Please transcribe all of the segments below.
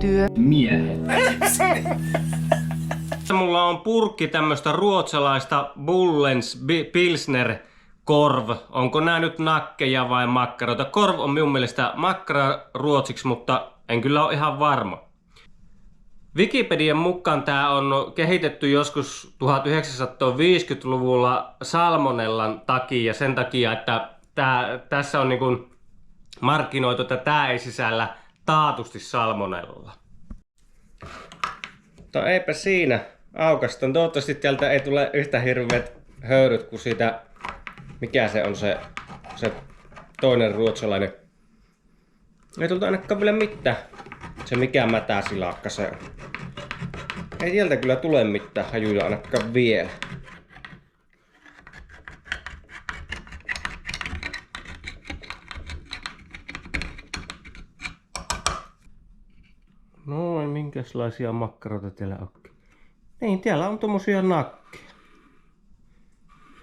työ. Miehet. Mulla on purkki tämmöstä ruotsalaista Bullens Pilsner Korv. Onko nää nyt nakkeja vai makkaroita? Korv on minun mielestä makkara ruotsiksi, mutta en kyllä ole ihan varma. Wikipedian mukaan tää on kehitetty joskus 1950-luvulla salmonellan takia. Sen takia, että tässä on niinku markkinoitu, että tää ei sisällä taatusti salmonellaa. Mutta eipä siinä. Aukastan. Toivottavasti täältä ei tule yhtä hirveät höyryt kuin siitä, mikä se on se toinen ruotsalainen. Ei tulta ainakaan vielä mitään. Se mikä mätäsilakka se on. Ei sieltä kyllä tule mitään hajuja ainakaan vielä. Noin, minkälaisia makkaroita teillä on? Niin, täällä on tommosia nakkeja.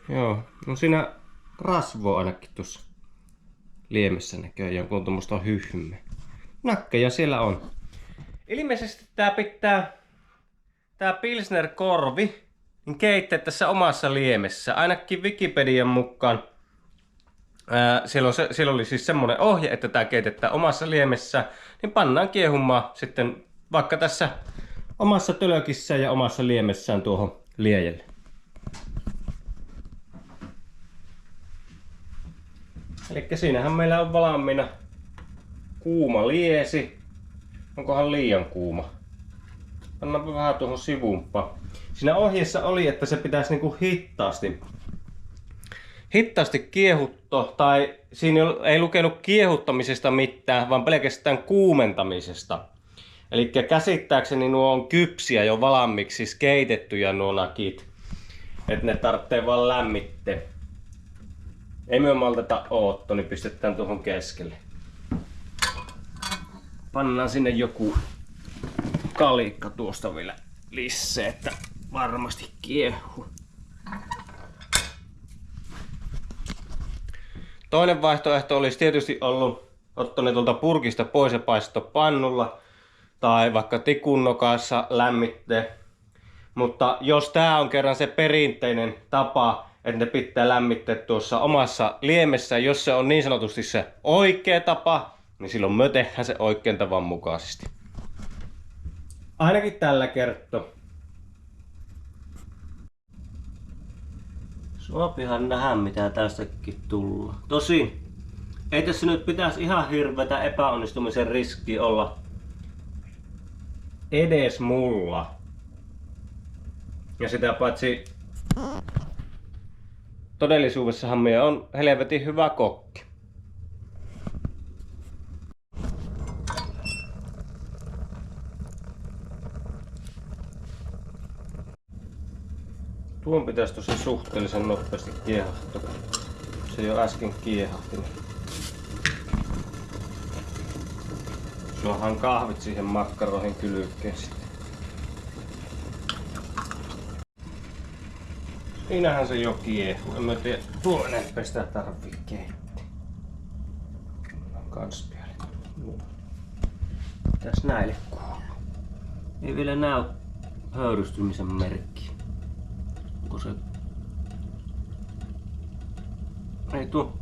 Joo, no siinä rasvoo ainakin tuossa liemessä näköjään, kun on tommoista hyhmää. Nakkeja siellä on. Ilmeisesti tää Pilsner Korvi niin keittää tässä omassa liemessä. Ainakin Wikipedian mukaan siellä oli siis semmonen ohje, että tää keitetään omassa liemessä. Niin pannaan kiehumaan sitten vaikka tässä omassa tölökissä ja omassa liemessään tuohon liejelle. Elikkä siinähän meillä on valmiina kuuma liesi. Onkohan liian kuuma? Pannaanpa vähän tuohon sivumpaan. Siinä ohjeessa oli, että se pitäisi niinku hitaasti kiehuttaa, tai siinä ei lukenut kiehuttamisesta mitään, vaan pelkästään kuumentamisesta. Eli käsittääkseni nuo on kypsiä jo valmiiksi, siis keitettyjä nuo nakit. Että ne tarvitsee vaan lämmittää. Ei me malteta ootto, niin pistetään tuohon keskelle. Pannaan sinne joku kalikka tuosta vielä lisää, että varmasti kiehuu. Toinen vaihtoehto olisi tietysti ollut ottaa ne tuolta purkista pois ja paistaa pannulla tai vaikka tikunnokassa lämmittää. Mutta jos tää on kerran se perinteinen tapa, että ne pitää lämmittää tuossa omassa liemessä, jos se on niin sanotusti se oikea tapa, niin silloin me tehdään se oikean tavan mukaisesti. Ainakin tällä kertaa. Suopihan nähdä mitä tästäkin tulla. Tosin ei tässä nyt pitäisi ihan hirveätä epäonnistumisen riski olla edes mulla. Ja sitä paitsi todellisuudessahan minä on helvetin hyvä kokki. Tuon pitäisi tosi suhteellisen nopeasti kiehahtaa. Se jo äsken kiehahti. Suohan kahvit siihen makkaroihin kylkeen sitten. Siinähän se jo kiehuu. En mä tiedä, tuon enempää sitä tarvii keittää. On kans vielä. Mitäs näille kuuluu? Ei vielä näy höyrystymisen merkki. Onko se? Ei tuo.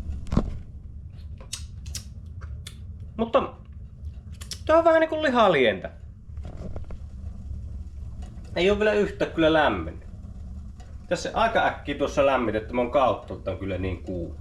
Mutta tää on vähän niinku lihalientä. Ei oo vielä yhtä kyllä lämmin. Tässä aika äkkiä tuossa lämmitettä, mun kautta on kyllä niin kuuma.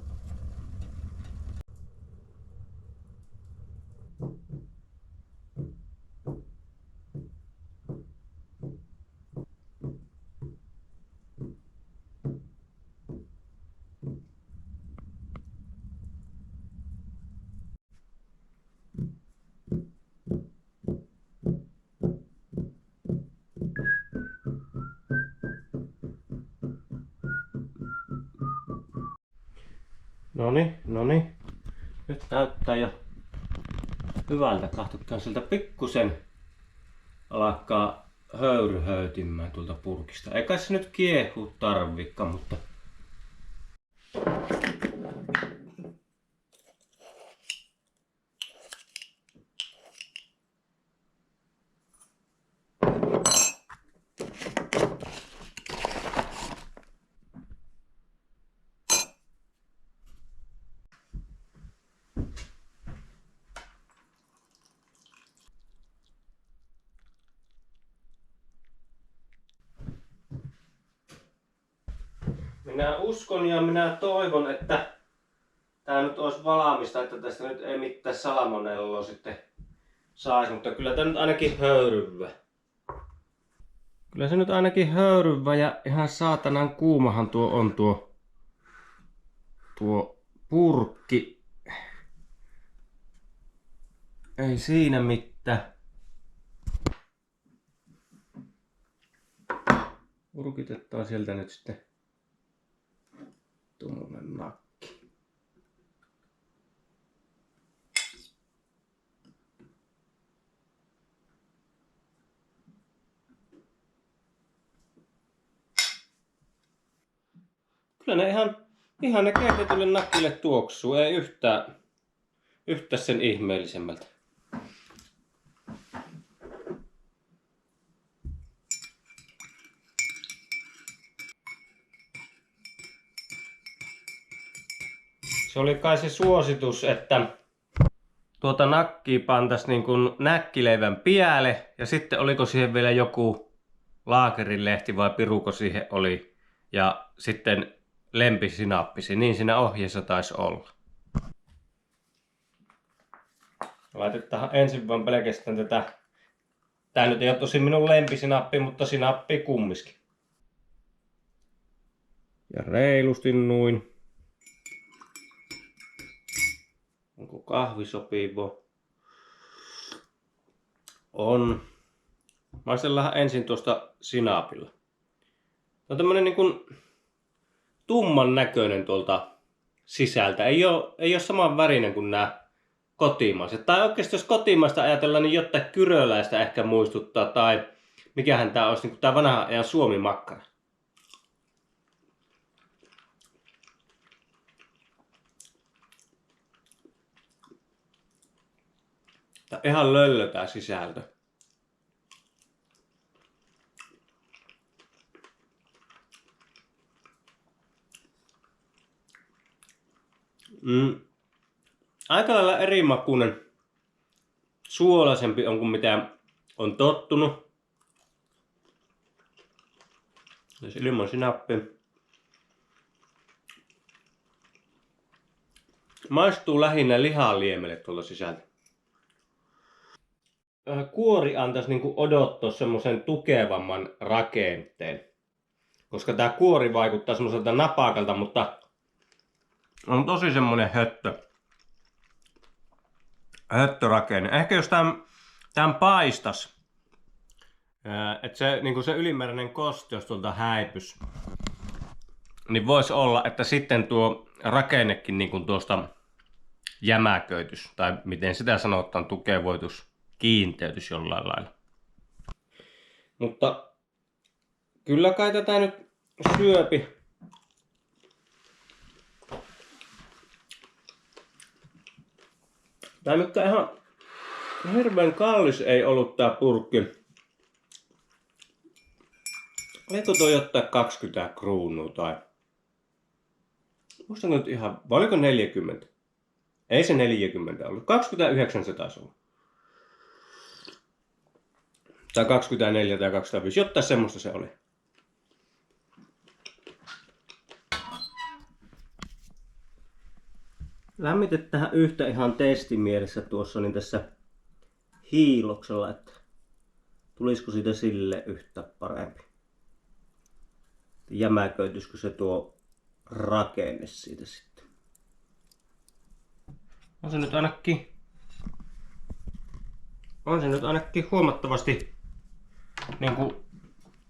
Noniin. Nyt näyttää jo hyvältä. Katsotaan sieltä pikkusen alkaa höyry höytimään tuolta purkista. Eikä se nyt kiehu tarvikaan, mutta Minä uskon ja minä toivon, että tää nyt olisi valmista, että tästä nyt ei mitään salmonelloa sitten saisi, mutta kyllä tää nyt ainakin höyryvä. Kyllä se nyt ainakin höyryvä ja ihan saatanan kuumahan tuo on tuo purkki. Ei siinä mitään. Purkitetaan sieltä nyt sitten tuommoinen nakki. Kyllä ne ihan ne keitetylle nakille tuoksuu, ei yhtään sen ihmeellisemmältä. Se oli kai se suositus, että tuota nakkia pantaisi niin kuin näkkileivän päälle ja sitten oliko siihen vielä joku laakerilehti vai piruko siihen oli ja sitten lempisinappisi, niin siinä ohjeessa taisi olla. Laitetaan ensin vaan pelkästään tätä. Tää nyt ei ole tosi minun lempisinappi, mutta sinappi kumminkin. Ja reilusti noin. Onko kahvi sopiva? On. Maistellaan ensin tuosta sinapilla. On tämmönen niin kuin tumman näköinen tuolta sisältä. Ei ole saman värinen kuin nämä kotimaiset. Tai oikeasti jos kotimaista ajatellaan, niin jotain kyröläistä ehkä muistuttaa. Tai mikähän tää olisi, niin kuin tää vanhan ajan suomimakkara. Tää ihan löllö tää sisältö. Aika lailla erimakuinen. Suolaisempi on kuin mitä on tottunut. Jos ilman sinappi. Maistuu lähinnä lihaliemelle tuolla sisältä. Kuori antaisi niinku odottaa semmoisen tukevamman rakenteen. Koska tää kuori vaikuttaa semmoiselta napakalta, mutta on tosi semmonen höttörakenne. Ehkä jos tämän paistas, että se, niin se ylimääräinen kosteus tuolta häipys, niin voisi olla, että sitten tuo rakennekin niin tuosta jämäköitys, tai miten sitä sanotaan, tukevoitus, kiinteytys jollain lailla. Mutta kyllä kai tätä nyt syöpi. Tää nyt ihan hirveän kallis ei ollut tää purkki. Eikö toi jotain 20 kruunua tai... Muistanko nyt ihan... Vai oliko 40? Ei se 40 ollut. 29 se taisi olla. Tai 24 tai 25. Jotain semmoista se oli. Lämmitetään yhtä ihan testimielessä tuossa niin tässä hiiloksella, että tulisiko siitä sille yhtä parempi. Jämäköityisikö se tuo rakenne siitä sitten. On se nyt ainakin huomattavasti niin kuin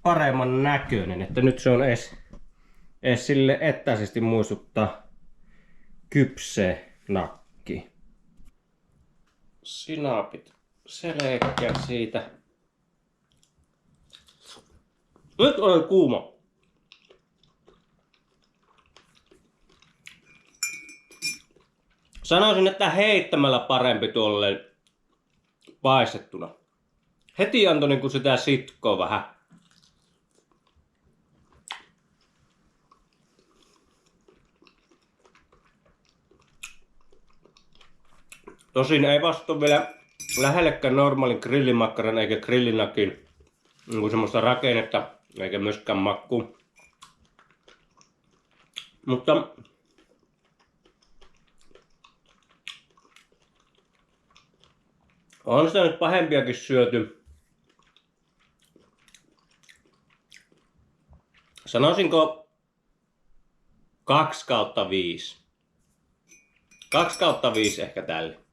paremman näköinen, että nyt se on edes sille etäisesti muistuttaa kypsee nakki. Sinapit selkeä siitä. Nyt on kuuma. Sanoisin, että heittämällä parempi tuolle paistettuna. Heti antoi niinku sitä sitkoa vähän. Tosin ei vasta vielä lähellekään normaalin grillimakkaran eikä grillinakin niin semmoista rakennetta eikä myöskään makkua. Mutta on sitä nyt pahempiakin syöty. Sanoisinko 2/5. 2/5 ehkä tälle.